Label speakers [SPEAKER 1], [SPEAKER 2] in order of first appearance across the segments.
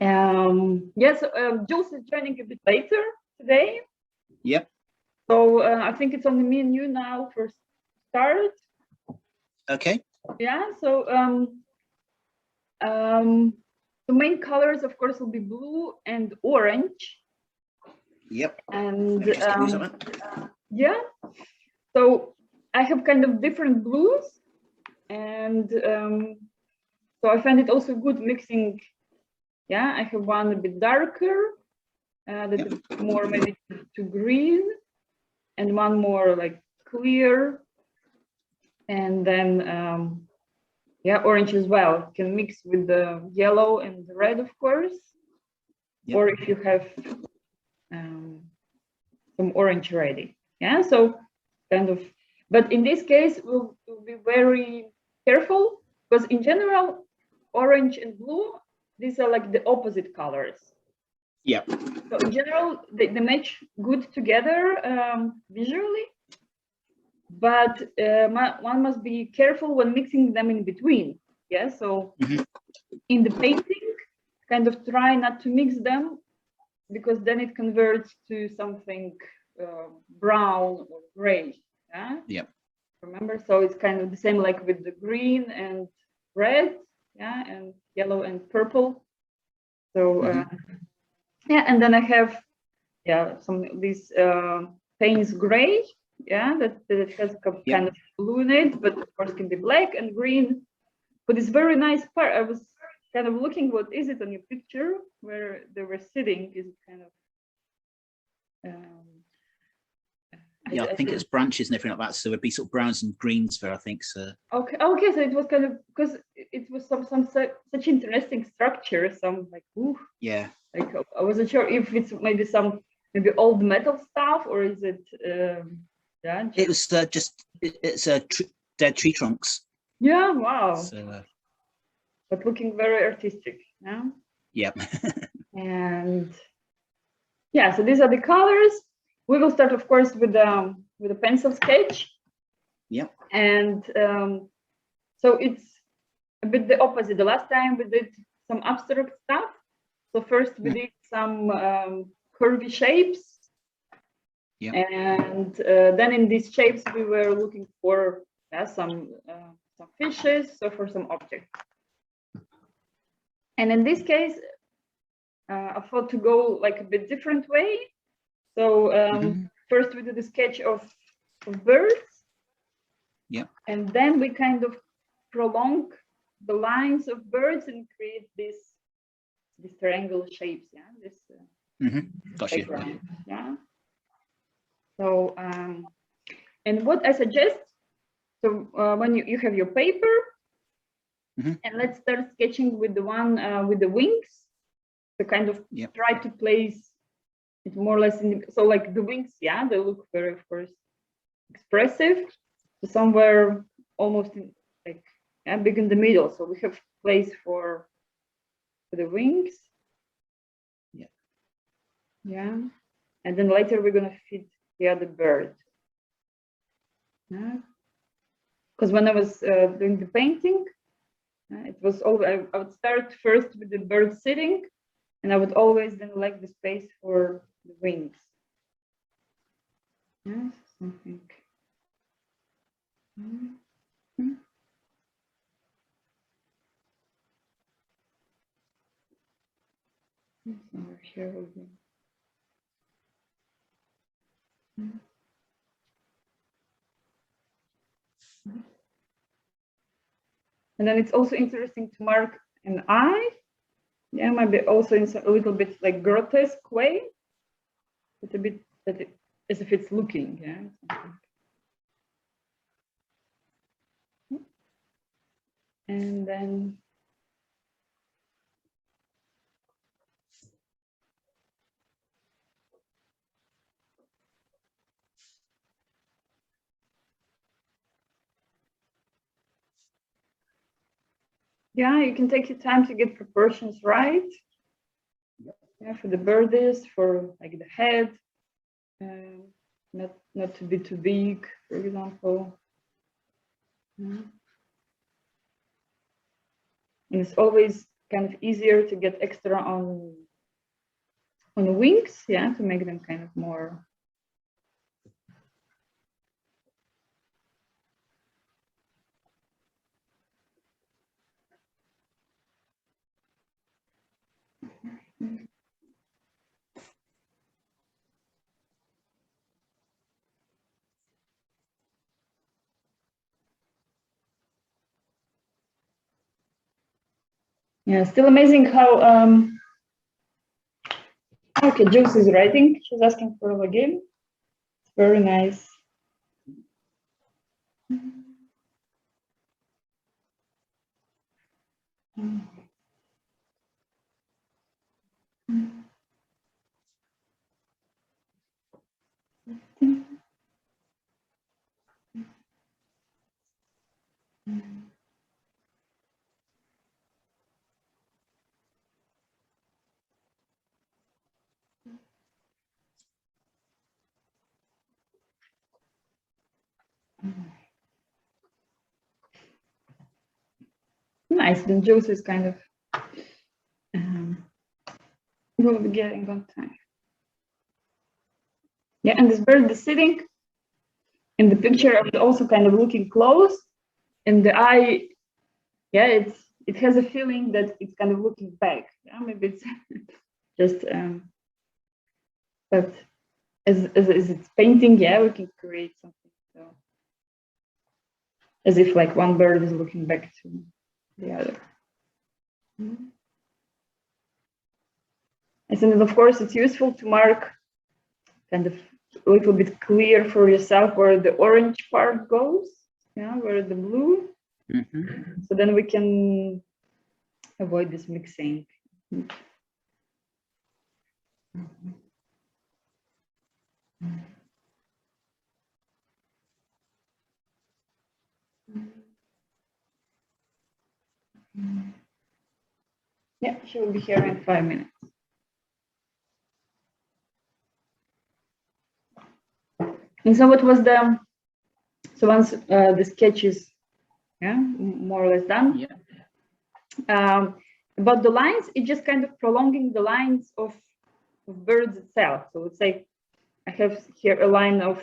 [SPEAKER 1] Yes, Jules is joining a bit later today.
[SPEAKER 2] Yep.
[SPEAKER 1] So I think it's only me and you now for start.
[SPEAKER 2] Okay.
[SPEAKER 1] Yeah. So the main colors, of course, will be blue and orange.
[SPEAKER 2] Yep.
[SPEAKER 1] And
[SPEAKER 2] just get news of it.
[SPEAKER 1] yeah. So I have kind of different blues, and so I find it also good mixing. Yeah, I have one a bit darker, that is more maybe to green, and one more like clear, and then yeah, orange as well. Can mix with the yellow and the red, of course. Yep. Or if you have some orange ready. Yeah, so kind of, but in this case, we'll be very careful because in general, orange and blue, these are like the opposite colors.
[SPEAKER 2] Yeah.
[SPEAKER 1] So in general, they match good together visually, but one must be careful when mixing them in between. Yeah, so in the painting, kind of try not to mix them, because then it converts to something brown or gray. Yeah.
[SPEAKER 2] Yep.
[SPEAKER 1] Remember, so it's kind of the same like with the green and red, yeah, and yellow and purple. So yeah, and then I have some of these Payne's gray, that has kind of blue in it, but of course can be black and green. But it's very nice part. I was kind of looking, what is it on your picture where they were sitting? Is it kind of
[SPEAKER 2] yeah, I think it's branches and everything like that. So it'd be sort of browns and greens there, I think. So
[SPEAKER 1] okay, so it was kind of, because it was some such interesting structure. Some like
[SPEAKER 2] yeah,
[SPEAKER 1] like I wasn't sure if it's maybe some old metal stuff, or is it
[SPEAKER 2] it was it's dead tree trunks.
[SPEAKER 1] Yeah, wow.
[SPEAKER 2] So,
[SPEAKER 1] but looking very artistic. Yeah.
[SPEAKER 2] Yep.
[SPEAKER 1] And yeah, so these are the colors. We will start, of course, with a pencil sketch.
[SPEAKER 2] Yep.
[SPEAKER 1] And so it's a bit the opposite. The last time we did some abstract stuff. So first we did some curvy shapes.
[SPEAKER 2] Yeah.
[SPEAKER 1] And then in these shapes we were looking for some fishes, so for some objects. And in this case, I thought to go like a bit different way. So first we did a sketch of birds.
[SPEAKER 2] Yeah.
[SPEAKER 1] And then we kind of prolong the lines of birds and create these triangle shapes. Yeah. This
[SPEAKER 2] Gotcha.
[SPEAKER 1] Yeah. So and what I suggest, so when you have your paper, and let's start sketching with the one with the wings. So kind of try to place it more or less in so like the wings, they look very, of course, expressive. So somewhere almost in, like big in the middle. So we have place for the wings. Yeah. And then later we're gonna fit the other bird. Because when I was doing the painting, it was always, I would start first with the bird sitting, and I would always then like the space for the wings. Yes, something. Over here will be. And then it's also interesting to mark an eye. Yeah, maybe also in a little bit like grotesque way. It's a bit as if it's looking, And then you can take your time to get proportions right. Yeah, for the birds, for like the head, not to be too big, for example. And it's always kind of easier to get extra on wings, yeah, to make them kind of more. Yeah, still amazing how okay, Jules is writing. She's asking for a game. Very nice. Nice. Then Jules is kind of will be getting on time. Yeah, and this bird is sitting in the picture and also kind of looking close, and the eye, yeah, it has a feeling that it's kind of looking back. Yeah, maybe it's just but as it's painting, yeah, we can create something. So as if like one bird is looking back to the other. And then of course it's useful to mark kind of a little bit clear for yourself where the orange part goes, yeah, where the blue. So then we can avoid this mixing. Yeah, she will be here in 5 minutes. And so what was so once the sketch is, yeah, more or less done.
[SPEAKER 2] Yeah.
[SPEAKER 1] About the lines, it's just kind of prolonging the lines of birds itself. So let's say I have here a line of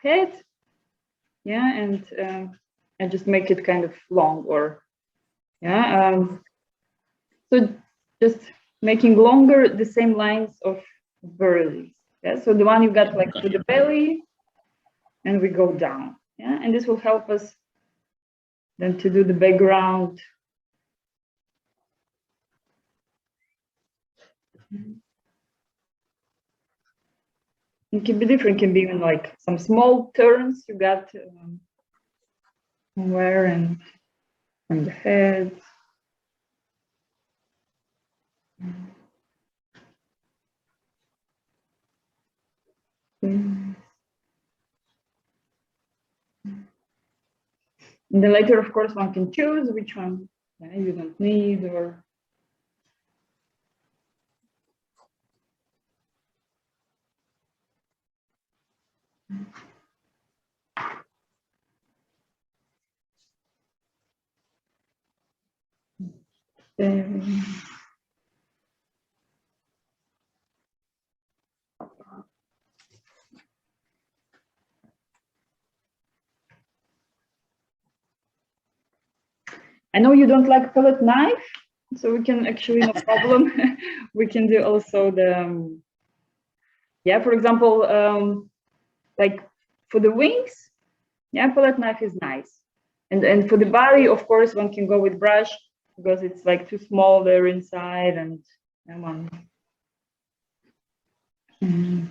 [SPEAKER 1] head, yeah, and I just make it kind of long, or yeah. So just making longer the same lines of birds. Yeah. So the one you got like to the belly, and we go down. Yeah, and this will help us then to do the background. It can be different, can be even like some small turns you got where and from the head. And then later, of course, one can choose which one you don't need, or I know you don't like palette knife, so we can actually, no problem. We can do also the, yeah, for example, like for the wings, yeah, palette knife is nice. And for the body, of course, one can go with brush because it's like too small there inside, and one. And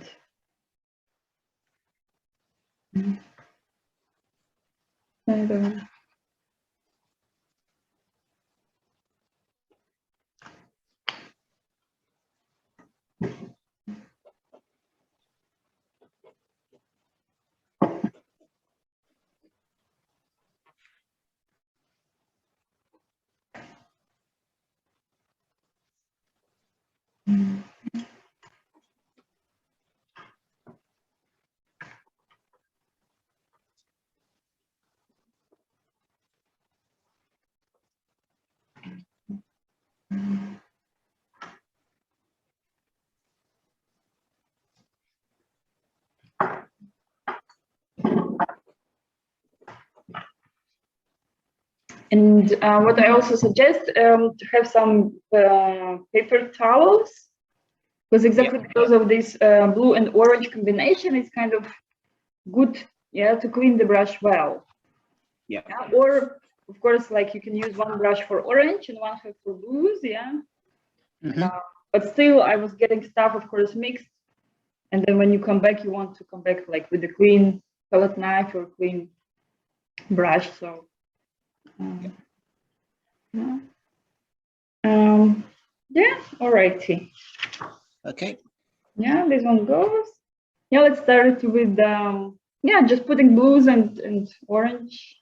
[SPEAKER 1] And what I also suggest to have some paper towels, because exactly because of this blue and orange combination, it's kind of good, yeah, to clean the brush well.
[SPEAKER 2] Yeah.
[SPEAKER 1] Or of course, like you can use one brush for orange and one for blues, yeah. But still, I was getting stuff, of course, mixed. And then when you come back, you want to come back like with a clean palette knife or clean brush. So yeah, all righty.
[SPEAKER 2] Okay.
[SPEAKER 1] Yeah, this one goes. Yeah, let's start with yeah, just putting blues and orange.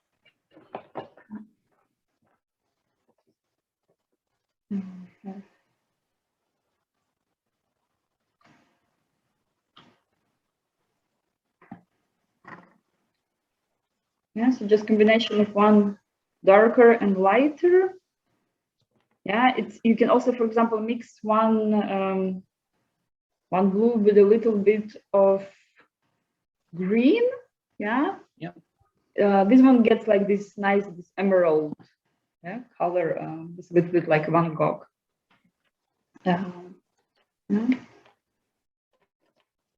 [SPEAKER 1] Yeah, so just combination of one darker and lighter. Yeah, you can also, for example, mix one blue with a little bit of green. Yeah. This one gets like this nice, this emerald, yeah, color. It's a little bit like Van Gogh.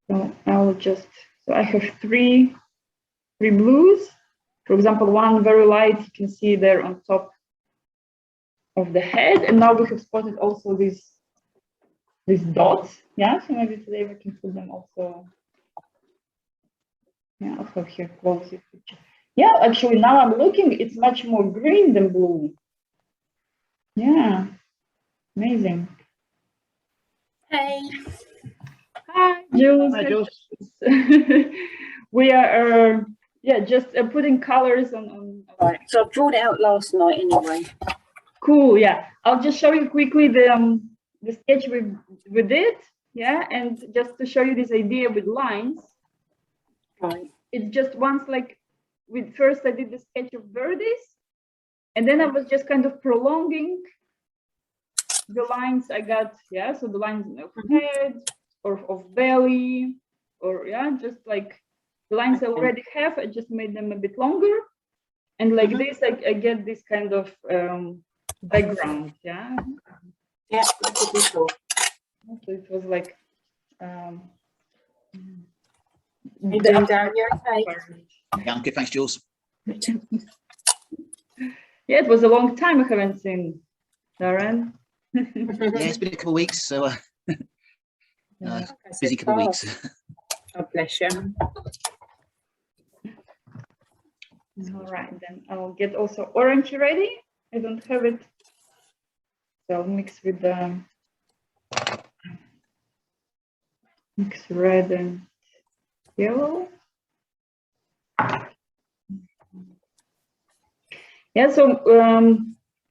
[SPEAKER 1] So I'll just. So I have three blues. For example, one very light, you can see there on top of the head, and now we have spotted also these dots. Yeah, so maybe today we can put them also. Yeah, I'll have here close it. Yeah, actually now I'm looking, it's much more green than blue. Yeah, amazing.
[SPEAKER 3] Hey.
[SPEAKER 1] Hi, Jules.
[SPEAKER 2] Hi, Jules.
[SPEAKER 1] We are yeah, just putting colors on.
[SPEAKER 3] Right, so I've drawn it out last night anyway.
[SPEAKER 1] Cool. Yeah, I'll just show you quickly the sketch we did. Yeah, and just to show you this idea with lines.
[SPEAKER 3] Right.
[SPEAKER 1] It's just once like with first I did the sketch of birdies, and then I was just kind of prolonging the lines I got. Yeah, so the lines of head or of belly, or yeah, just like the lines I already have, I just made them a bit longer, and like this I get this kind of background. Yeah.
[SPEAKER 3] Yeah, that's what we saw.
[SPEAKER 1] So it was like
[SPEAKER 3] You doing, Darren? You okay?
[SPEAKER 2] Yeah, I'm good. Thanks, Jules.
[SPEAKER 1] Yeah, it was a long time I haven't seen Darren.
[SPEAKER 2] Yeah, it's been a couple of weeks, so busy couple of weeks.
[SPEAKER 3] God bless you.
[SPEAKER 1] All right, then I'll get also orange ready. I don't have it, so I'll mix with the mix red and yellow. Yeah, so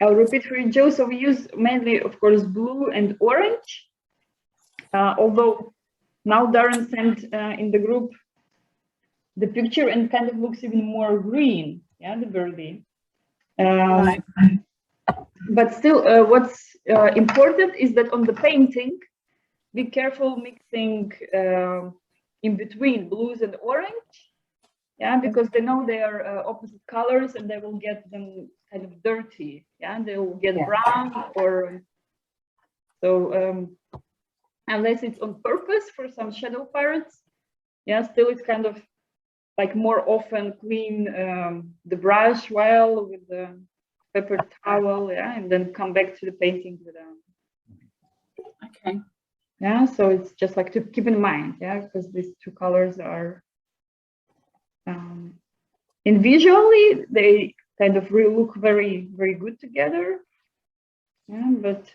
[SPEAKER 1] I'll repeat for you, Joe. So we use mainly, of course, blue and orange. Although now Darren sent in the group the picture and kind of looks even more green. Yeah, the birdie.
[SPEAKER 3] Right.
[SPEAKER 1] But still, what's important is that on the painting, be careful mixing in between blues and orange. Yeah, because they know they are opposite colors and they will get them kind of dirty. Yeah, they will get brown or so. Unless it's on purpose for some shadow pirates, yeah, still it's kind of like more often clean the brush well with the paper towel, yeah, and then come back to the painting with
[SPEAKER 3] Okay.
[SPEAKER 1] yeah. So it's just like to keep in mind, yeah, because these two colors are and visually they kind of really look very, very good together. Yeah, but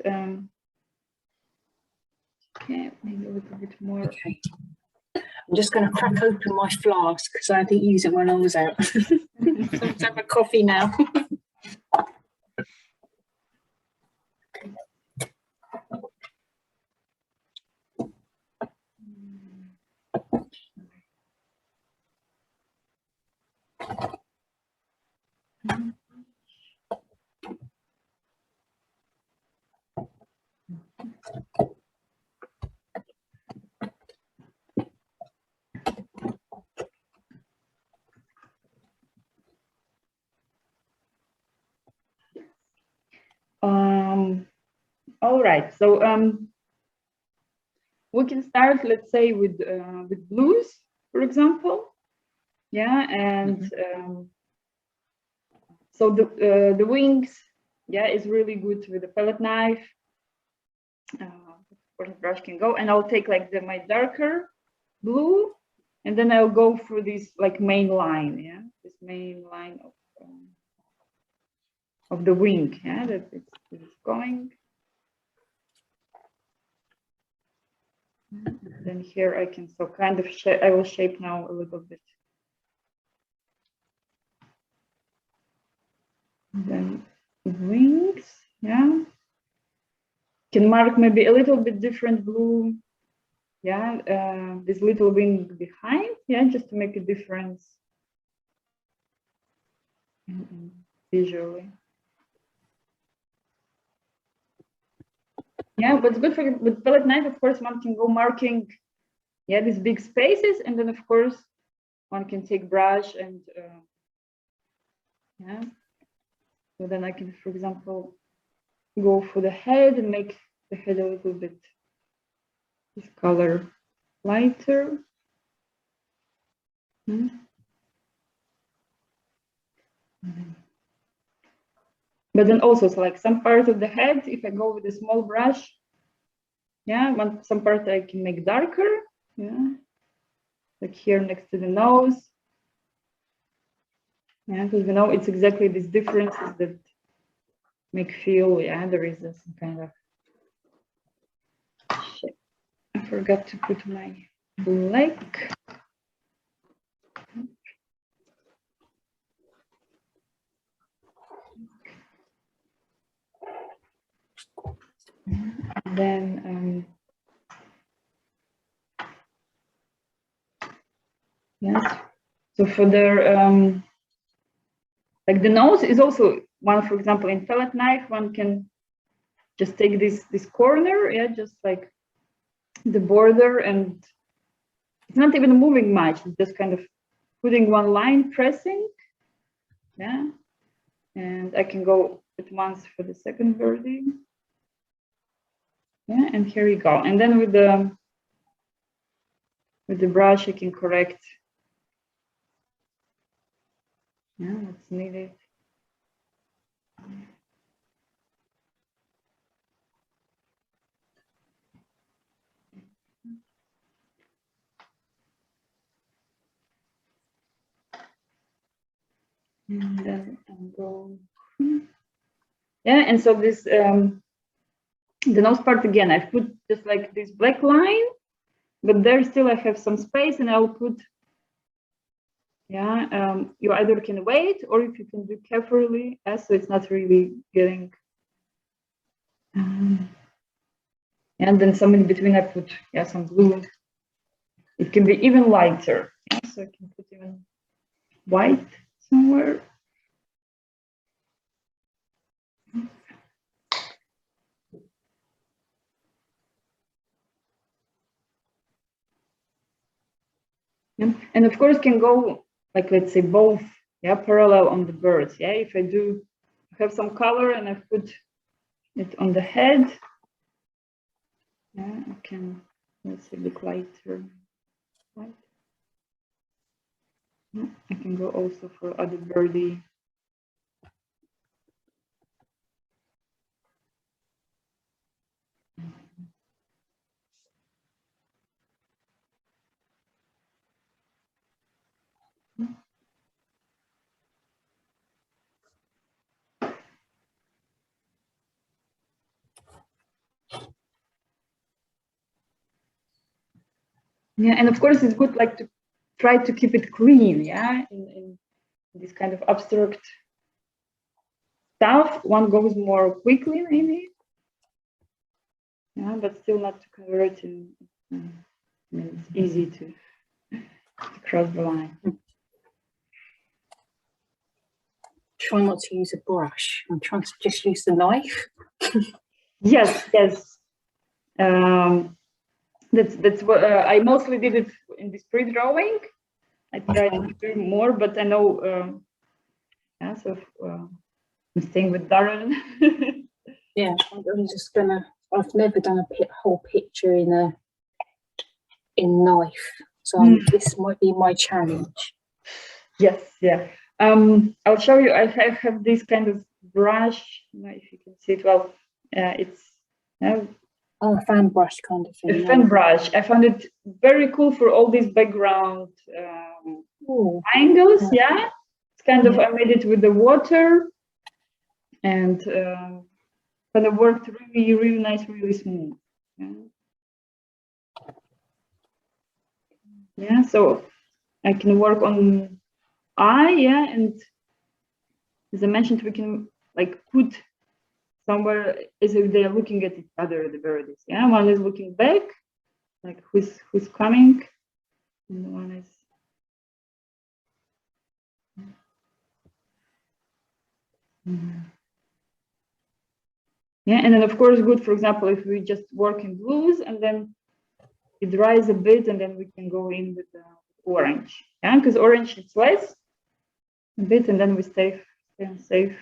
[SPEAKER 1] yeah, maybe a little bit more.
[SPEAKER 3] Okay. I'm just going to crack open my flask because I didn't use it when I was out. So let's have a coffee now.
[SPEAKER 1] All right, so we can start, let's say, with blues, for example. Yeah, and so the wings, yeah, is really good with the palette knife. Where the brush can go, and I'll take like my darker blue, and then I'll go through this like main line, yeah, this main line of the wing, yeah, that it's going. Then here I can so kind of I will shape now a little bit. Then wings, yeah. Can mark maybe a little bit different blue, yeah, this little wing behind, yeah, just to make a difference visually. Yeah, what's good with palette knife, of course, one can go marking, yeah, these big spaces, and then of course one can take brush and yeah, so then I can, for example, go for the head and make the head a little bit this color lighter. But then also, so like some part of the head, if I go with a small brush, yeah, some part I can make darker, yeah, like here next to the nose. Yeah, because you know it's exactly these differences that make feel, yeah, there is some kind of shit. I forgot to put my black. And then yes, so for the like the nose is also one, for example, in palette knife, one can just take this corner, yeah, just like the border, and it's not even moving much, it's just kind of putting one line, pressing, yeah, and I can go at once for the second birdie, yeah, and here we go. And then with the brush I can correct, yeah, what's needed. And then I'll go, yeah, and so this the nose part again, I've put just like this black line, but there still I have some space, and I'll put, yeah, you either can wait, or if you can do carefully, so it's not really getting, and then some in between I put, yeah, some blue. It can be even lighter, yeah, so I can put even white somewhere. Yeah. And of course can go like, let's say both, yeah, parallel on the birds, yeah, if I do have some color and I put it on the head, yeah, I can, let's say, look lighter, right? Yeah, I can go also for other birdie. Yeah, and of course it's good like to try to keep it clean, yeah, in this kind of abstract stuff. One goes more quickly maybe, yeah, but still not to cover it, and I mean, it's easy to cross the line.
[SPEAKER 3] Try not to use a brush. I'm trying to just use the knife.
[SPEAKER 1] Yes, yes. That's what I mostly did it in this pre-drawing. I tried to do more, but I know, yeah, so I'm staying with Darren.
[SPEAKER 3] Yeah, I'm just gonna I've never done a whole picture in knife, so this might be my challenge.
[SPEAKER 1] Yes, yeah. I'll show you. I have this kind of brush. I don't know if you can see it well. It's
[SPEAKER 3] a fan brush kind of thing.
[SPEAKER 1] A fan brush. I found it very cool for all these background angles. Yeah, it's kind of, I made it with the water, and kind of worked really, really nice, really smooth. Yeah, so I can work on eye, and as I mentioned, we can like put somewhere as if they are looking at each other, the birds. Yeah, one is looking back, like who's coming, and one is. Yeah, and then of course, good, for example, if we just work in blues and then it dries a bit, and then we can go in with the orange. Yeah, because orange is less a bit, and then we stay safe.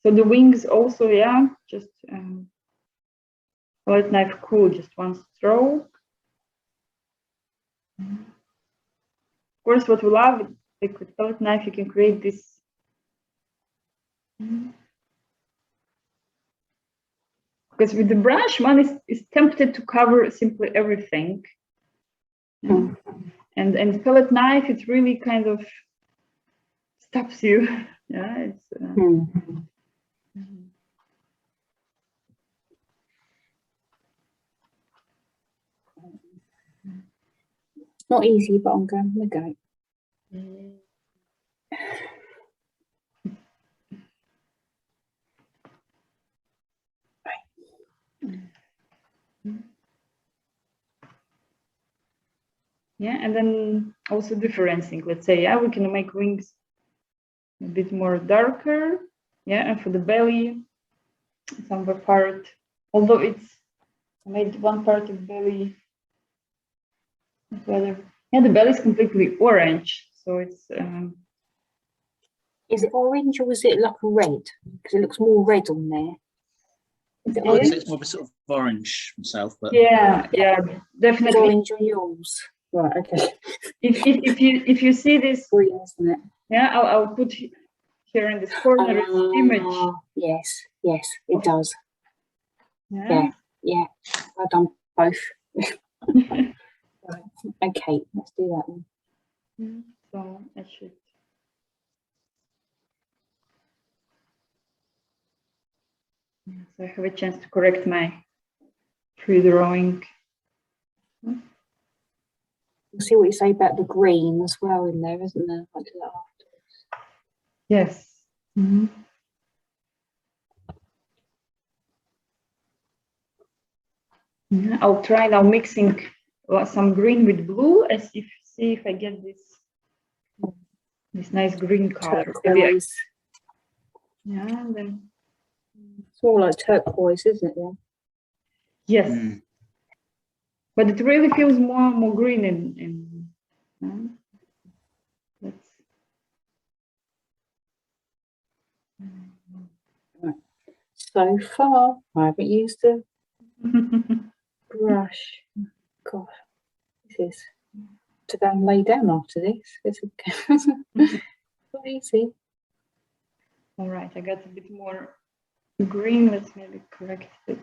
[SPEAKER 1] So the wings also, yeah, just palette knife, cool, just one stroke. Of course, what we love, like with palette knife, you can create this. Because with the brush, one is tempted to cover simply everything. And palette knife, it really kind of stops you. Yeah, it's.
[SPEAKER 3] It's not easy, but I'm going to go.
[SPEAKER 1] Yeah, and then also differencing. Let's say, yeah, we can make wings a bit more darker. Yeah, and for the belly, some part, although I made one part of belly. Yeah, the belly is completely orange, so it's.
[SPEAKER 3] Is it orange or is it like red? Because it looks more red on there.
[SPEAKER 2] I would say it's more of a sort of orange myself, but
[SPEAKER 1] yeah, definitely.
[SPEAKER 3] It's orange on yours. Right, okay.
[SPEAKER 1] If you see this
[SPEAKER 3] green, isn't it?
[SPEAKER 1] Yeah, I'll put here in this corner image.
[SPEAKER 3] Yes, it does.
[SPEAKER 1] Yeah.
[SPEAKER 3] I've done both. Right. Okay, let's do that one.
[SPEAKER 1] So I should. So I have a chance to correct my pre-drawing.
[SPEAKER 3] We'll see what you say about the green as well in there, isn't there? I'll do that afterwards.
[SPEAKER 1] Yes. I'll try now mixing some green with blue, as if see if I get this nice green color.
[SPEAKER 3] Turquoise.
[SPEAKER 1] Yeah, and then
[SPEAKER 3] it's more like turquoise, isn't it? Then?
[SPEAKER 1] Yes. But it really feels more green in
[SPEAKER 3] So far, I haven't used the brush. God, this is to go and lay down after this. It's not easy.
[SPEAKER 1] All right, I got a bit more green. Let's maybe correct it.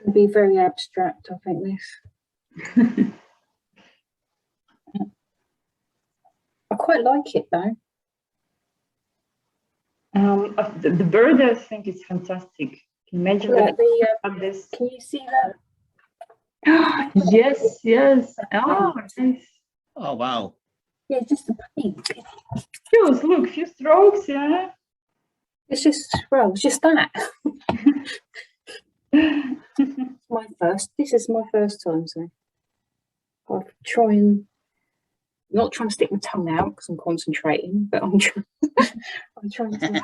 [SPEAKER 3] It'll be very abstract, I think, this. I quite like it though.
[SPEAKER 1] The bird, I think, is fantastic. Can you imagine that this?
[SPEAKER 3] Can you see that?
[SPEAKER 1] Yes. Oh, nice.
[SPEAKER 2] Oh wow.
[SPEAKER 3] Yeah, just the paint.
[SPEAKER 1] Look, few strokes, yeah.
[SPEAKER 3] It's just that. This is my first time, so I'll try and not trying to stick my tongue out because I'm concentrating, but I'm trying. I'm trying to.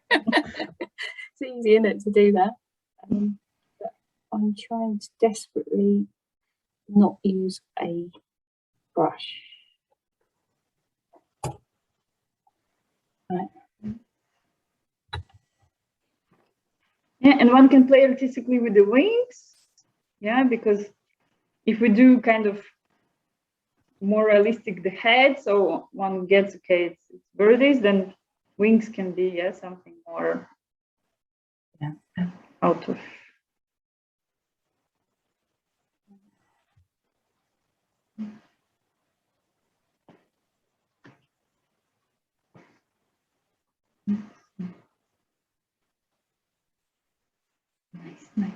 [SPEAKER 3] It's easy, isn't it, to do that? But I'm trying to desperately not use a brush. Right.
[SPEAKER 1] Yeah, and one can play artistically with the wings. Yeah, because if we do kind of more realistic the head, so one gets, okay, it's birdies, then wings can be, yeah, something more out of. Nice.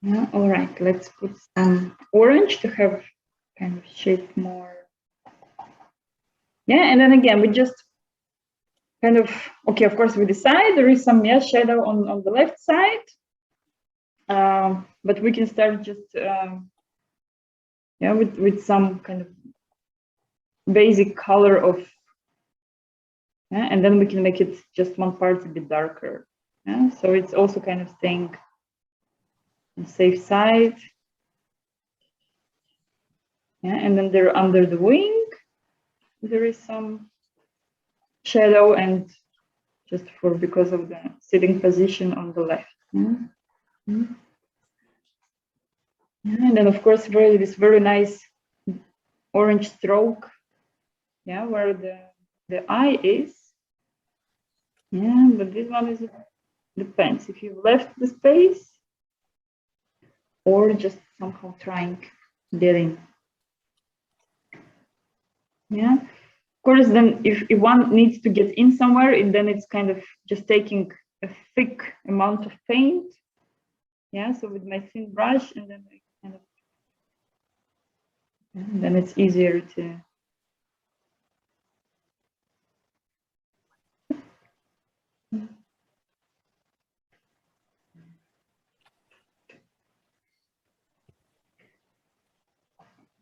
[SPEAKER 1] Yeah, all right, let's put some orange to have kind of shape more. Yeah, and then again, we just kind of, okay, of course, we decide there is some shadow on the left side, but we can start just, with some kind of basic color of, and then we can make it just one part a bit darker. Yeah, so it's also kind of staying on the safe side. Yeah, and then there under the wing, there is some shadow, and just because of the sitting position on the left. Yeah. And then of course this very nice orange stroke, yeah, where the eye is. Yeah, but this one is, depends if you left the space or just somehow trying getting. Yeah, of course, then if one needs to get in somewhere, then it's kind of just taking a thick amount of paint. Yeah, so with my thin brush, and then I kind of, and then it's easier to.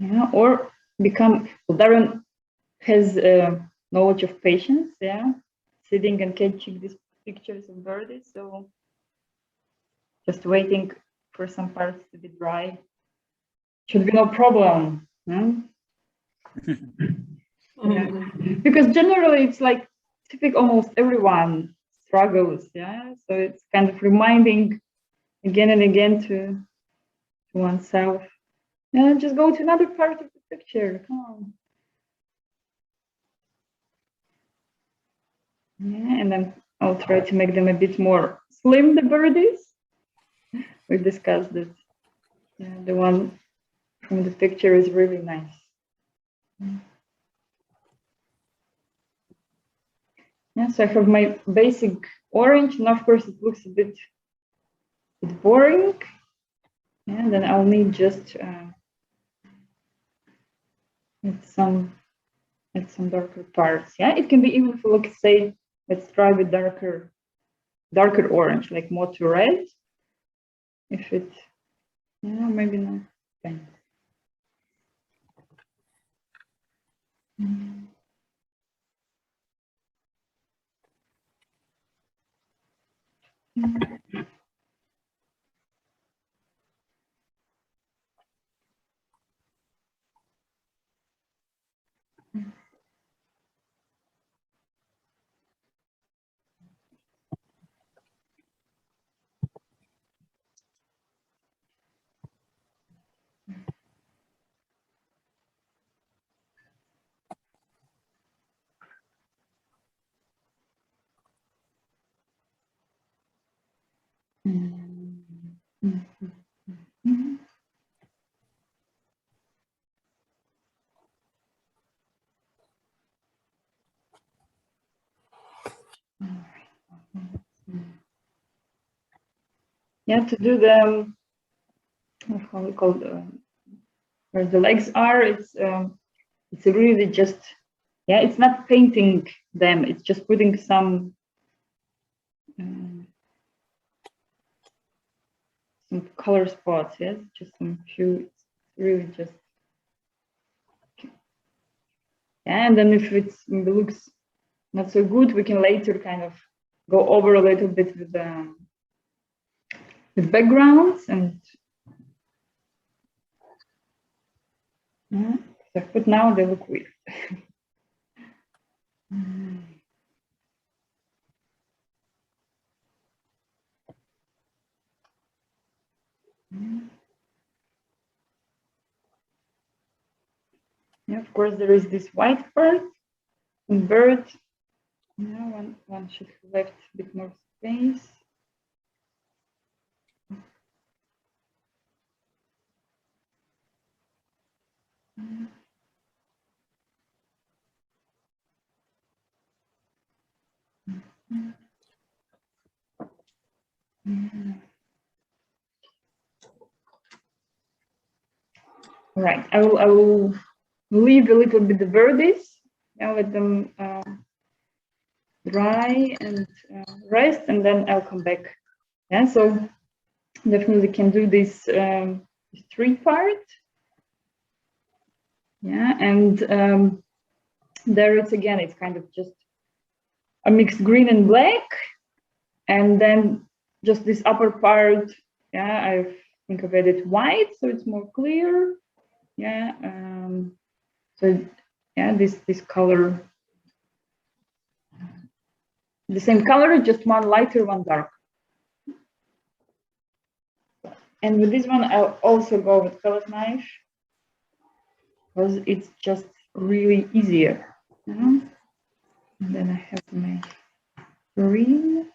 [SPEAKER 1] Yeah, or become, well, Darren has knowledge of patience, yeah, sitting and catching these pictures of birdies, so just waiting for some parts to be dry should be no problem. Yeah? Yeah. Because generally it's like typical, almost everyone struggles, yeah, so it's kind of reminding again and again to oneself, yeah, just go to another part of the picture, come on. Yeah, and then I'll try to make them a bit more slim, the birdies. We discussed that. Yeah, the one from the picture is really nice. Yeah, so I have my basic orange, and of course it looks a bit boring. Yeah, and then I'll need just some darker parts. Yeah, it can be even for, like, say, let's try with darker orange, like more to red. If it, yeah, maybe not. Okay. Yeah, to do the, how we call it, where the legs are, it's it's really just, yeah, it's not painting them, it's just putting some color spots, yes, just some few, it's really just, okay. Yeah, and then if it looks not so good, we can later kind of go over a little bit with the backgrounds and yeah, but now they look weird. Yeah, of course, there is this white part and bird. Yeah, one should have left a bit more space. Right, I will leave a little bit the birdies. I'll let them dry and rest, and then I'll come back. Yeah, so definitely can do this tree part. Yeah, and there it's again, it's kind of just a mixed green and black, and then just this upper part. Yeah, I think I've added white, so it's more clear. Yeah, so yeah, this color, the same color, just one lighter, one dark. And with this one, I'll also go with palette knife because it's just really easier. And then I have my green.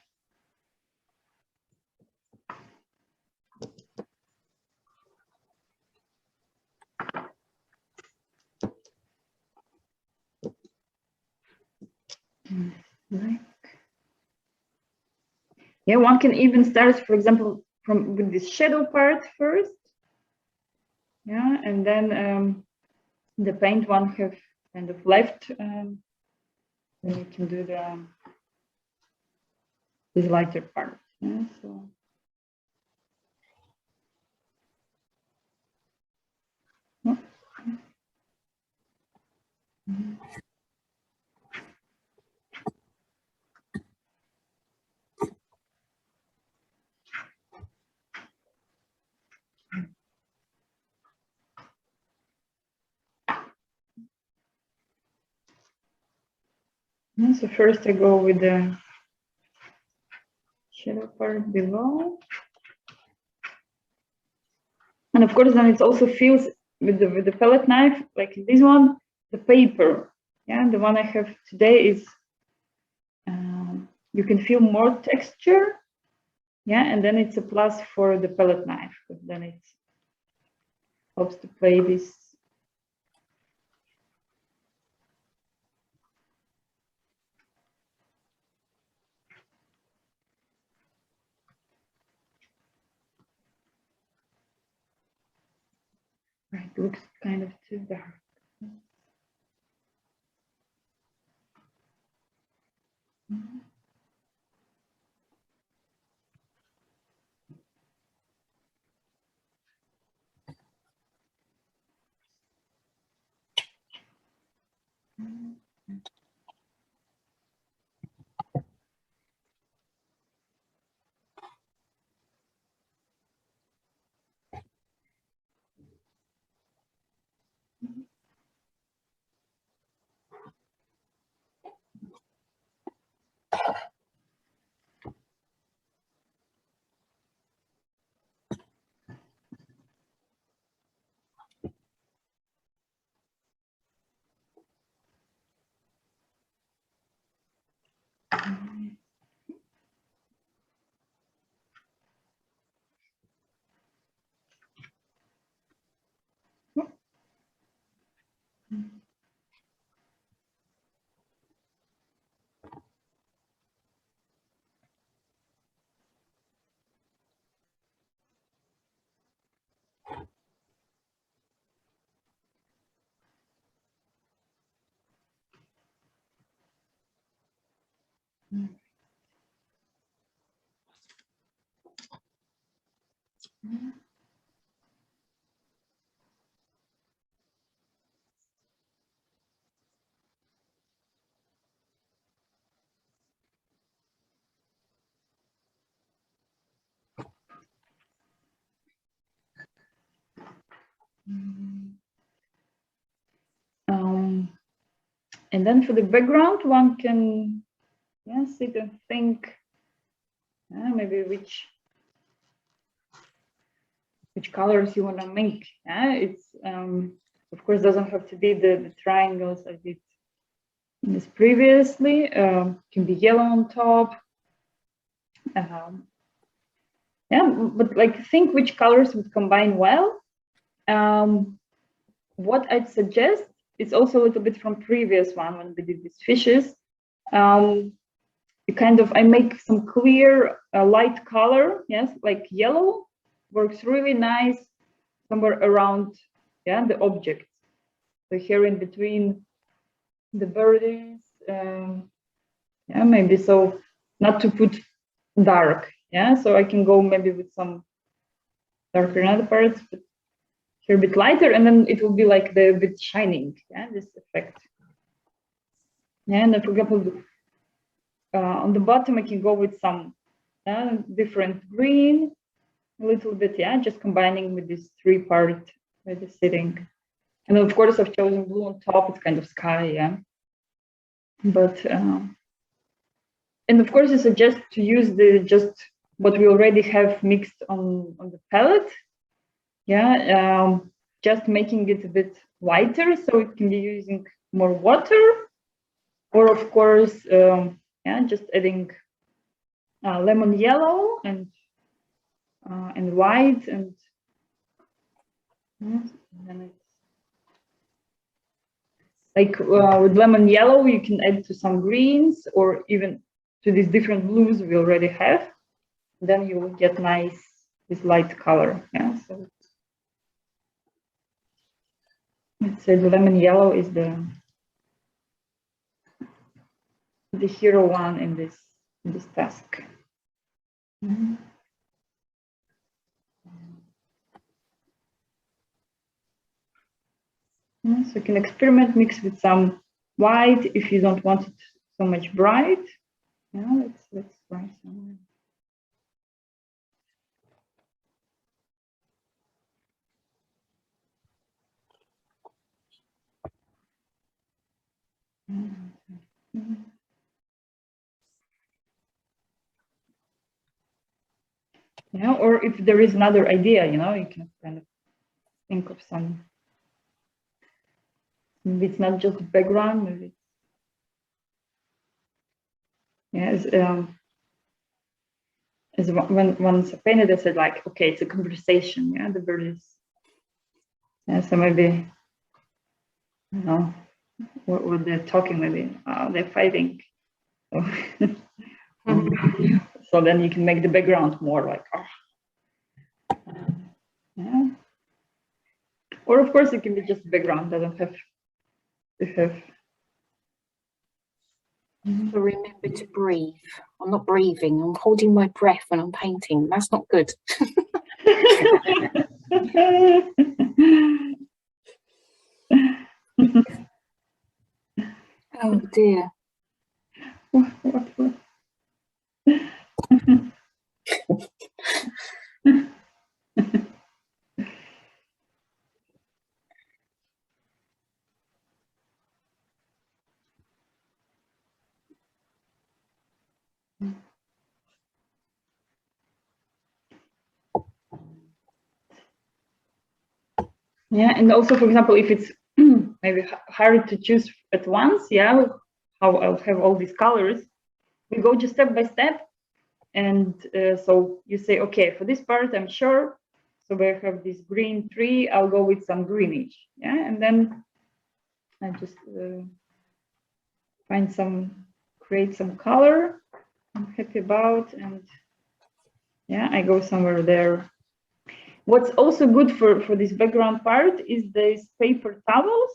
[SPEAKER 1] Black. Yeah, one can even start, for example, with this shadow part first. Yeah, and then the paint one have kind of left. Then you can do this lighter part. Yeah, so. Yeah, so first I go with the shadow part below. And of course, then it also feels with the palette knife, like this one, the paper. Yeah, the one I have today is, you can feel more texture. Yeah, and then it's a plus for the palette knife, because then it helps to play this. Right, looks kind of too dark. And then for the background, one can sit and think maybe which colors you want to make. It's of course doesn't have to be the triangles I did in this previously. Can be yellow on top. But like think which colors would combine well. What I'd suggest is also a little bit from previous one when we did these fishes. I make some clear light color, like yellow works really nice somewhere around the object. So here in between the birdies, maybe so not to put dark, so I can go maybe with some darker in other parts, but here a bit lighter, and then it will be like the bit shining, this effect. And then for example, on the bottom I can go with some different green, a little bit, just combining with this 3-part with the sitting. And of course I've chosen blue on top, it's kind of sky, but and of course I suggest to use just what we already have mixed on the palette, just making it a bit lighter so it can be using more water, or of course just adding lemon yellow and white, and then it's like with lemon yellow you can add to some greens or even to these different blues we already have. Then you will get this light color. So let's say the lemon yellow is the hero one in this task. So you can experiment, mix with some white if you don't want it so much bright. Let's try some. Or if there is another idea, you can kind of think of some. Maybe it's not just the background, maybe it's, as once I painted, I said like, okay, it's a conversation, the bird is, so maybe, what they're talking, maybe they're fighting. So then you can make the background more like, or of course it can be just background, doesn't have to have.
[SPEAKER 3] So remember to breathe. I'm not breathing, I'm holding my breath when I'm painting. That's not good. Oh dear.
[SPEAKER 1] And also, for example, if it's maybe hard to choose at once, how I'll have all these colors, we go just step by step. And so you say, okay, for this part, I'm sure. So we have this green tree, I'll go with some greenish. And then I just create some color I'm happy about. And I go somewhere there. What's also good for this background part is these paper towels.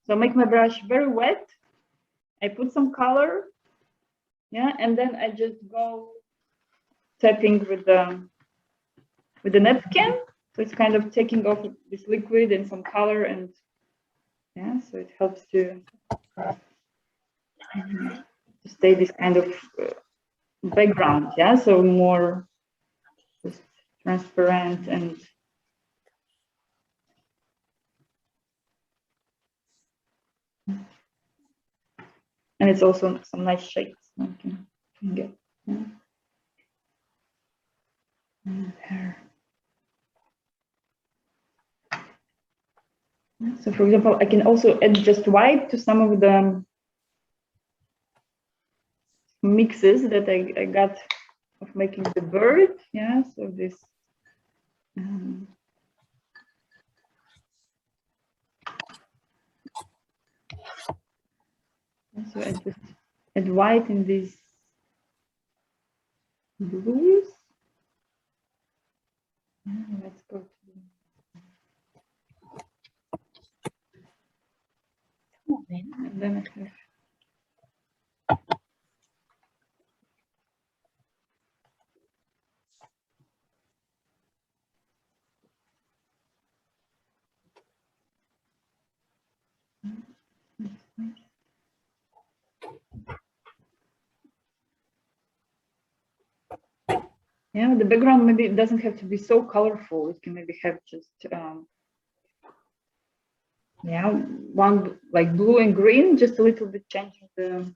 [SPEAKER 1] So I make my brush very wet. I put some color, Yeah, and then I just go tapping with the napkin. So it's kind of taking off this liquid and some color, and yeah, so it helps to stay this kind of background. Yeah, so more just transparent and it's also some nice shapes one can get. Yeah. And hair. So for example, I can also add just white to some of the mixes that I got of making the bird. Yeah, so this so I just add white in these blues. Let's go to and then I have yeah, the background maybe it doesn't have to be so colorful. It can maybe have just yeah, one like blue and green, just a little bit changing the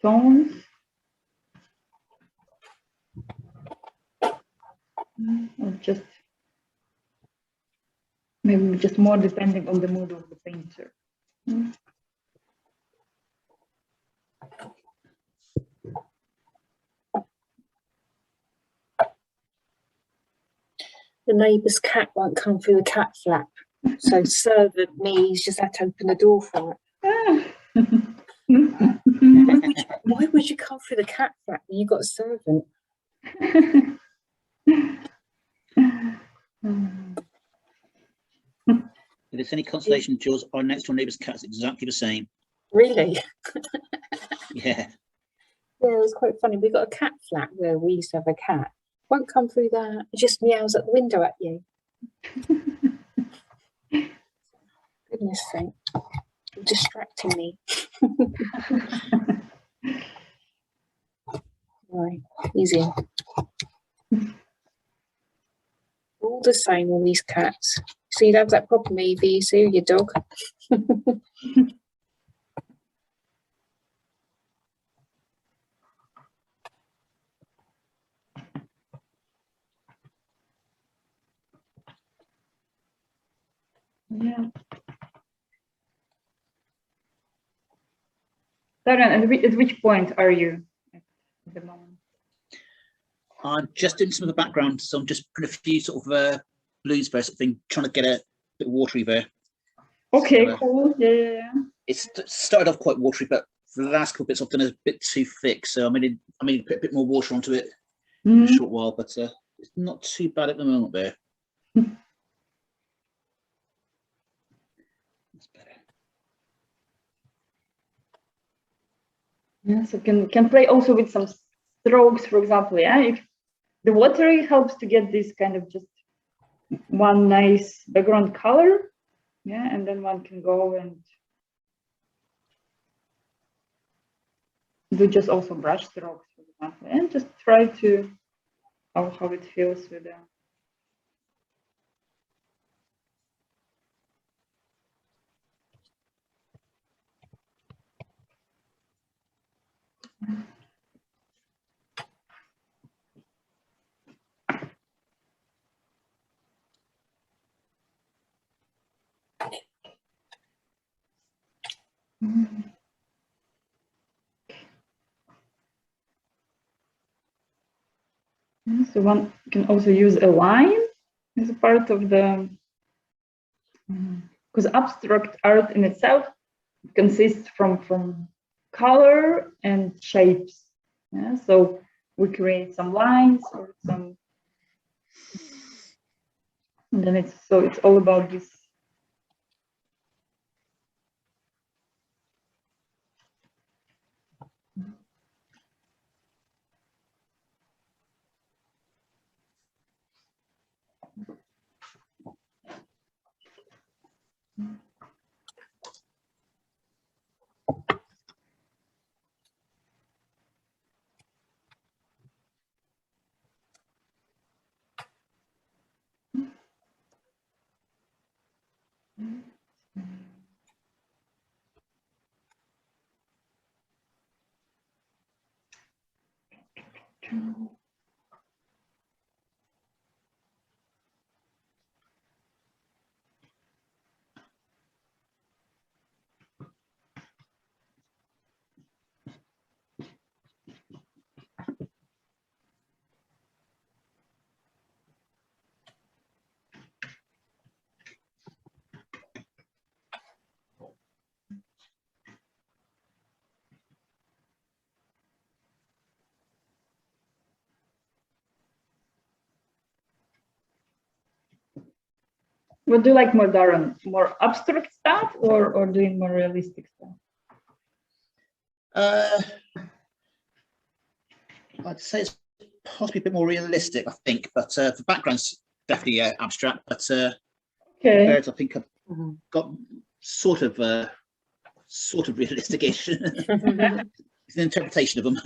[SPEAKER 1] tones. Or just maybe just more depending on the mood of the painter.
[SPEAKER 3] The neighbour's cat won't come through the cat flap. So servant me's just had to open the door for it. Why would you come through the cat flap when you got a servant?
[SPEAKER 2] If it's any consolation, Jules, our next door neighbour's cat's exactly the same.
[SPEAKER 3] Really?
[SPEAKER 2] Yeah.
[SPEAKER 3] Yeah, it was quite funny. We got a cat flat where we used to have a cat. Won't come through that. It just meows at the window at you. Goodness sake. You're distracting me. Right, easy. All the same, all these cats. So you'd have that problem, Evie, you see, with your dog.
[SPEAKER 1] Yeah. Darren, at which point are you at the moment?
[SPEAKER 2] I'm just doing some of the background, so I'm just putting a few sort of blues there, sort of thing, trying to get a bit watery there.
[SPEAKER 1] Okay,
[SPEAKER 2] So,
[SPEAKER 1] cool. Yeah.
[SPEAKER 2] It's started off quite watery, but for the last couple bits I've done a bit too thick, so I mean put a bit more water onto it in a short while, but it's not too bad at the moment there. That's better.
[SPEAKER 1] Yeah, so can play also with some strokes, for example. Yeah, if the watery helps to get this kind of just one nice background color. Yeah, and then one can go and do just also brush strokes, for example, and just try to how it feels with them. So one can also use a line as a part of the, because abstract art in itself consists from color and shapes. Yeah, so we create some lines or some, and then it's all about this. What do you like more, Darren? More abstract stuff or doing more realistic stuff?
[SPEAKER 2] I'd say it's possibly a bit more realistic, I think, but for backgrounds, definitely abstract. But
[SPEAKER 1] Okay.
[SPEAKER 2] birds, I think I've got sort of realistic-ish. It's an interpretation of them.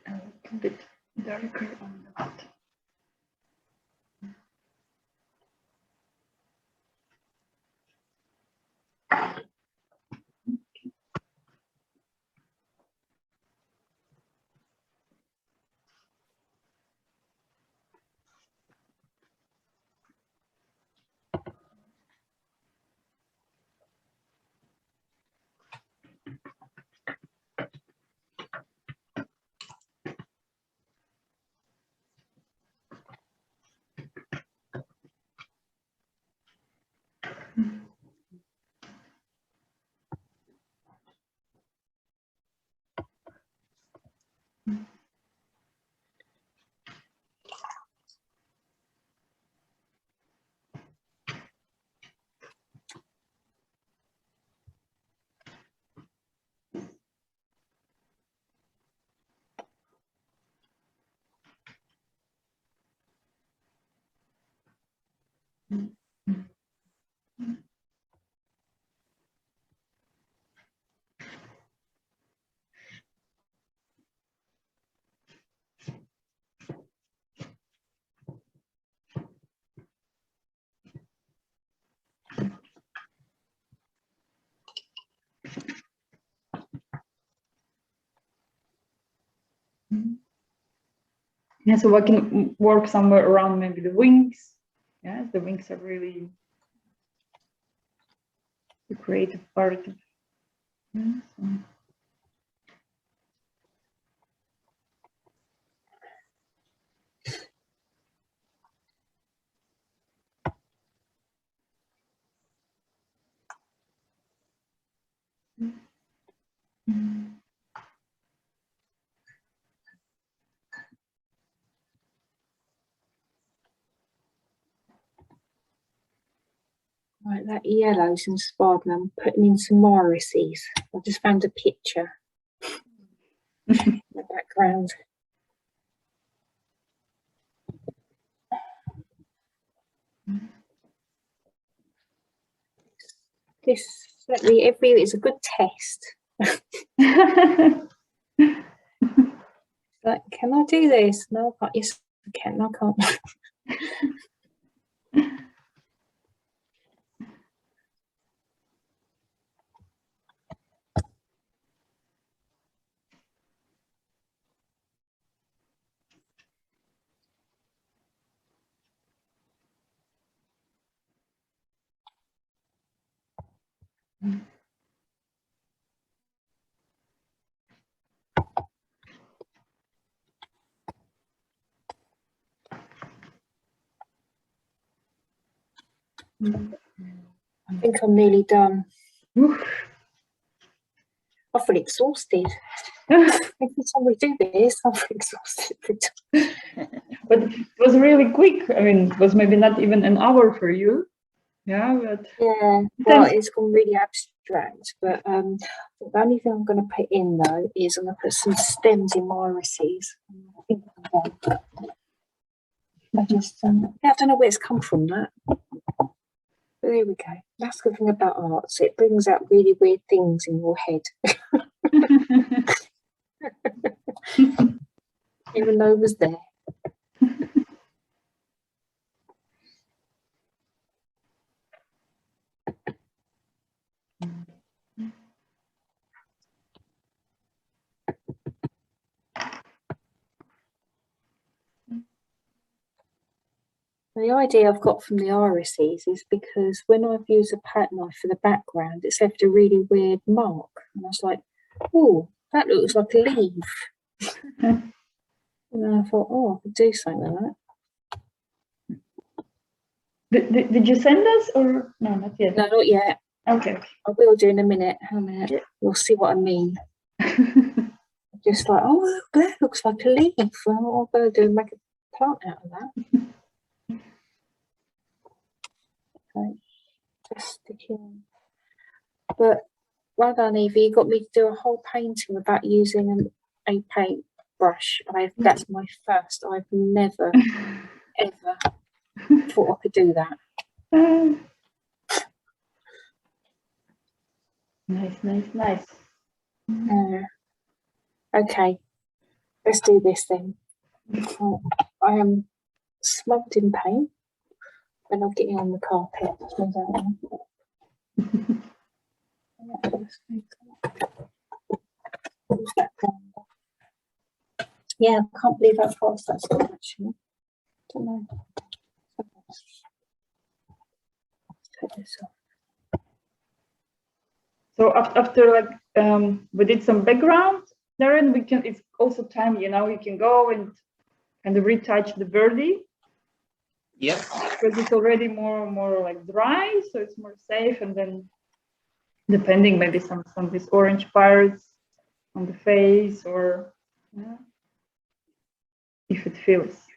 [SPEAKER 1] A little bit darker on that. Yeah, so I can work somewhere around maybe the wings. Yeah, the wings are really the creative part of. Yeah, so.
[SPEAKER 3] Right, that yellow's inspired me. I'm putting in some irises. I just found a picture in the background. This certainly it's a good test. Like, can I do this? No, I can't. Yes, I can. No, I can't. I think I'm nearly done. I feel exhausted. Every time we do this, I feel exhausted.
[SPEAKER 1] But it was really quick. I mean, it was maybe not even an hour for you. Yeah, but
[SPEAKER 3] Yeah, well, it's gone really abstract. But the only thing I'm going to put in though is I'm going to put some stems in my irises. I think I'm done. I just yeah, I don't know where it's come from. That. But there we go. That's the thing about art. So it brings out really weird things in your head. Even though it was there. The idea I've got from the irises is because when I've used a palette knife for the background, it's left a really weird mark. And I was like, oh, that looks like a leaf. And then I thought, oh, I could do something like that.
[SPEAKER 1] Did you send us or no, not yet?
[SPEAKER 3] No, not yet.
[SPEAKER 1] Okay.
[SPEAKER 3] I will do in a minute. Hang on a minute.
[SPEAKER 1] Yeah.
[SPEAKER 3] You'll see what I mean. Just like, oh, look, that looks like a leaf. Well, I'll go do and make a plant out of that. Okay, just sticking. But well done, Evie. You got me to do a whole painting without using a paintbrush. That's my first. I've never, ever thought I could do that.
[SPEAKER 1] Nice.
[SPEAKER 3] Okay, let's do this then. I am smogged in paint, and I'll get you on the carpet. Yeah, I can't believe how fast that's gone, actually. Don't know. Let's take this off.
[SPEAKER 1] So after like we did some background there, and we can. It's also time, you know, you can go and kind of retouch the birdie.
[SPEAKER 2] Yeah.
[SPEAKER 1] Because it's already more like dry, so it's more safe. And then depending, maybe some of these orange parts on the face, or yeah, if it feels.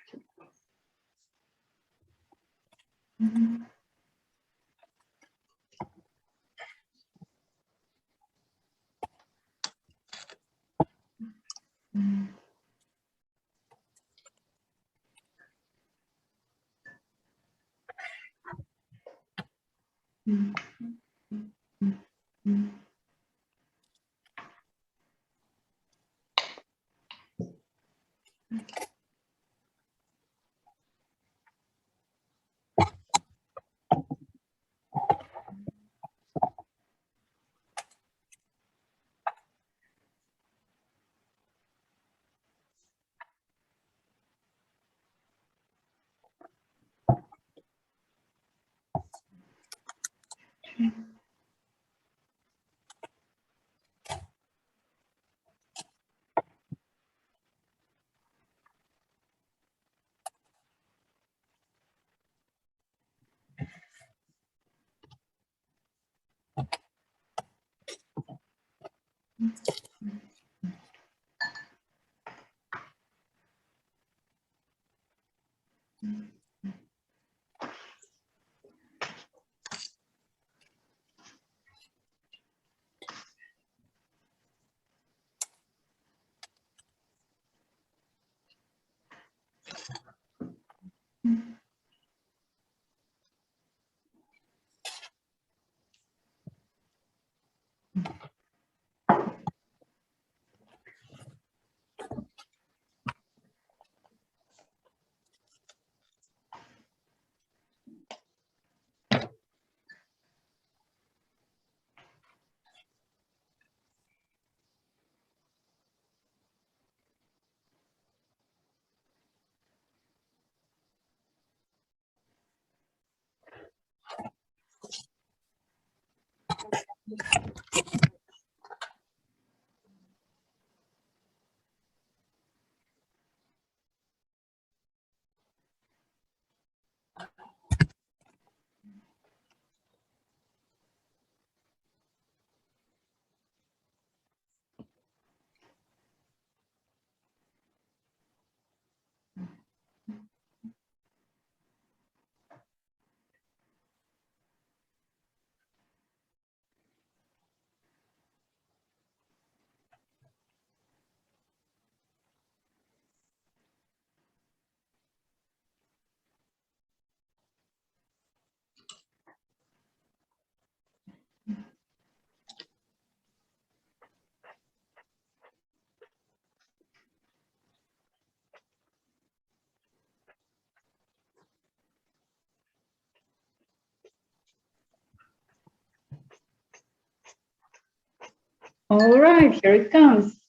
[SPEAKER 1] All right, here it comes.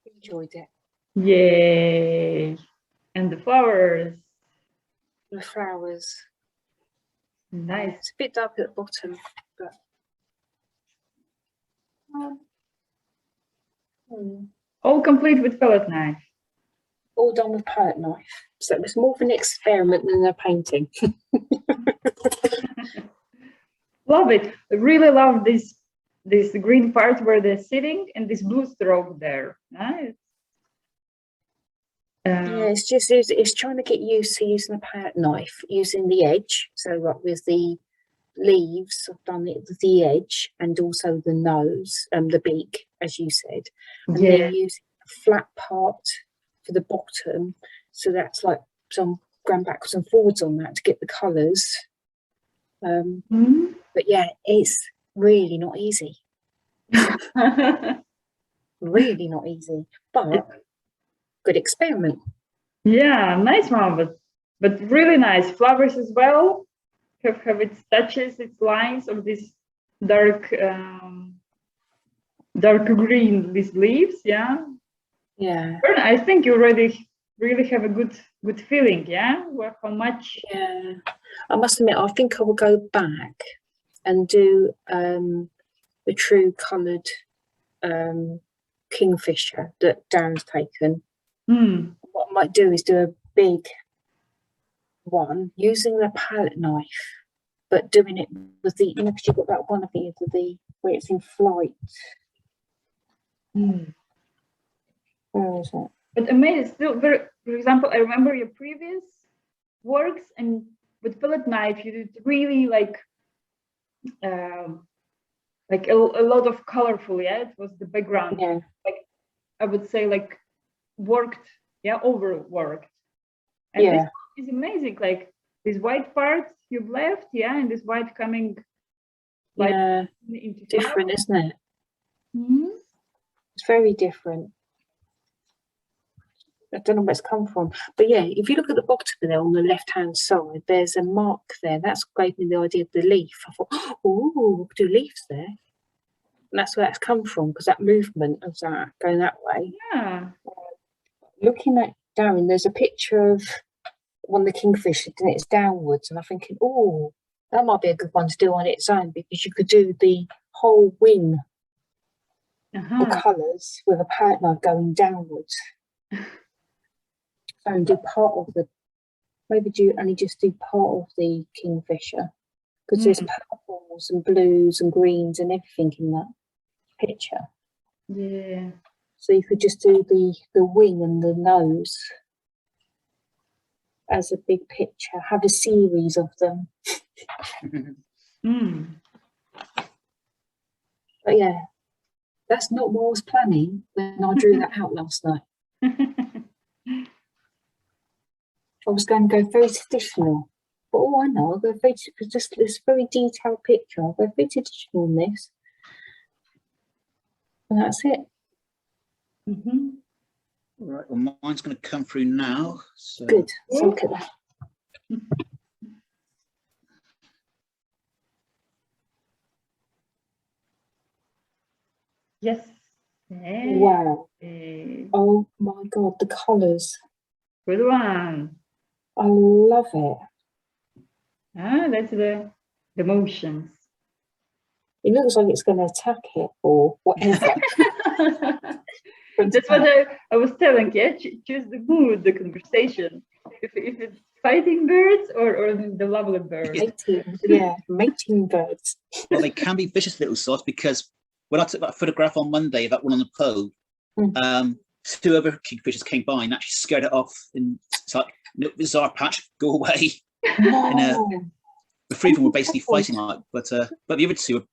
[SPEAKER 3] Enjoyed it.
[SPEAKER 1] Yay! And the flowers.
[SPEAKER 3] The flowers.
[SPEAKER 1] Nice.
[SPEAKER 3] It's a bit dark at the bottom, but
[SPEAKER 1] All complete with palette knife.
[SPEAKER 3] all done with palette knife. So it was more of an experiment than a painting.
[SPEAKER 1] Love it. I really love this green part where they're sitting and this blue stroke there. Nice.
[SPEAKER 3] Yeah, it's trying to get used to using a palette knife, using the edge. So like with the leaves, I've done it with the edge and also the nose and the beak, as you said. And
[SPEAKER 1] Yeah.
[SPEAKER 3] then using a flat part for the bottom. So that's like some going backwards and forwards on that to get the colours. But yeah, it's really not easy. Really not easy, but good experiment.
[SPEAKER 1] Yeah, nice one, but really nice. Flowers as well have its touches, its lines of this dark dark green, these leaves. Yeah.
[SPEAKER 3] Yeah.
[SPEAKER 1] I think you already really have a good feeling. Yeah. Well, how much?
[SPEAKER 3] Yeah. I must admit, I think I will go back and do the true coloured kingfisher that Dan's taken. What I might do is do a big one using the palette knife, but doing it with the, you know, because you've got that one of the where it's in flight. Where is it?
[SPEAKER 1] But I made it still very. For example, I remember your previous works, and with palette knife, you did really like a lot of colorful. Yeah, it was the background.
[SPEAKER 3] Yeah.
[SPEAKER 1] Like I would say, like worked. Yeah, overworked. And
[SPEAKER 3] Yeah.
[SPEAKER 1] this is amazing. Like this white part you've left. Yeah, and this white coming. Like,
[SPEAKER 3] Yeah.
[SPEAKER 1] into
[SPEAKER 3] Different, isn't it?
[SPEAKER 1] Mm-hmm.
[SPEAKER 3] It's very different. I don't know where it's come from, but yeah, if you look at the bottom there on the left-hand side, there's a mark there. That's gave me the idea of the leaf. I thought, oh, we could do leaves there, and that's where that's come from, because that movement of that going that way.
[SPEAKER 1] Yeah.
[SPEAKER 3] Looking at Darren, there's a picture of one of the kingfishers, and it's downwards, and I'm thinking, oh, that might be a good one to do on its own, because you could do the whole wing, the colours with a palette knife going downwards. And do part of the, maybe do only just do part of the kingfisher, because there's purples and blues and greens and everything in that picture.
[SPEAKER 1] Yeah.
[SPEAKER 3] So you could just do the wing and the nose as a big picture, have a series of them. But yeah, that's not what I was planning when I drew that out last night. I was going to go very traditional, but all I know, I'll go very, just this very detailed picture. I'll go very traditional on this, and that's it.
[SPEAKER 2] All right, well, mine's going to come through now. So.
[SPEAKER 3] Good. So look at that.
[SPEAKER 1] Yes.
[SPEAKER 3] Wow. Oh my God, the colours.
[SPEAKER 1] Good one.
[SPEAKER 3] I love it.
[SPEAKER 1] That's the emotions.
[SPEAKER 3] It looks like it's going to attack it or whatever.
[SPEAKER 1] That's what I was telling you. Choose the mood, the conversation. If it's fighting birds or the lovely birds.
[SPEAKER 3] Mating birds.
[SPEAKER 2] Well, they can be vicious little sorts, because when I took that photograph on Monday of that one on the pole, two other kingfishers came by and actually scared it off. And it's like, no, bizarre patch, go away. And the three of them were basically fighting like, but the other two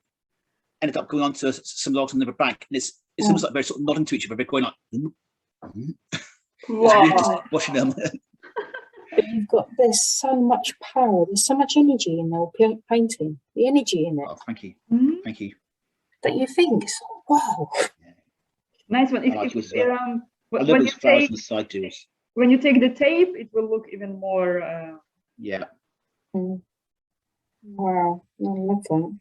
[SPEAKER 2] ended up going on to some logs on the river bank, and it's almost like they're sort of nodding to each other. They're going like,
[SPEAKER 1] wow.
[SPEAKER 2] watching them.
[SPEAKER 3] But there's so much power, there's so much energy in their painting, the energy in it.
[SPEAKER 2] Oh, thank you. Thank you.
[SPEAKER 3] That you think, wow.
[SPEAKER 1] Nice one.
[SPEAKER 2] I love
[SPEAKER 1] When
[SPEAKER 2] those flowers on the side doors.
[SPEAKER 1] When you take the tape, it will look even more.
[SPEAKER 2] Yeah.
[SPEAKER 3] Wow, I love that.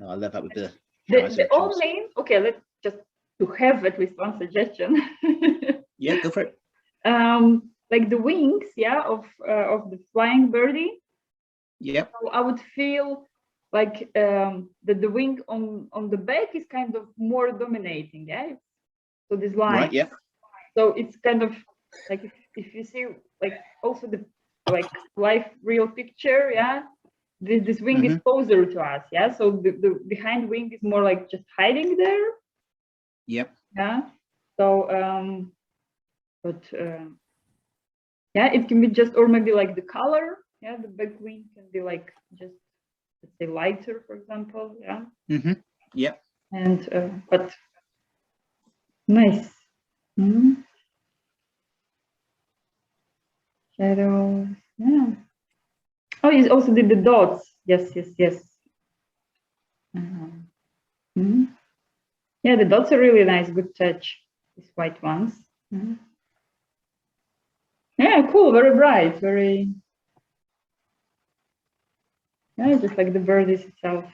[SPEAKER 2] No, I love that with the
[SPEAKER 1] old name. Okay, let's just to have at least one suggestion.
[SPEAKER 2] Yeah, go for it.
[SPEAKER 1] Like the wings, of the flying birdie.
[SPEAKER 2] Yeah.
[SPEAKER 1] So I would feel like that the wing on the back is kind of more dominating. Yeah. So this line.
[SPEAKER 2] Right. Yeah.
[SPEAKER 1] So it's kind of like if you see like also the like live real picture. Yeah. This wing is closer to us. Yeah. So the behind wing is more like just hiding there.
[SPEAKER 2] Yep.
[SPEAKER 1] Yeah. So yeah, it can be just, or maybe like the color. Yeah, the back wing can be like just, let's say, lighter, for example. Yeah.
[SPEAKER 2] Yeah.
[SPEAKER 1] And but nice. Shadows. Yeah. Oh, you also did the dots. Yes. Yeah, the dots are really nice. Good touch. These white ones. Yeah, cool. Very bright. Very. Yeah, just like the bird is itself.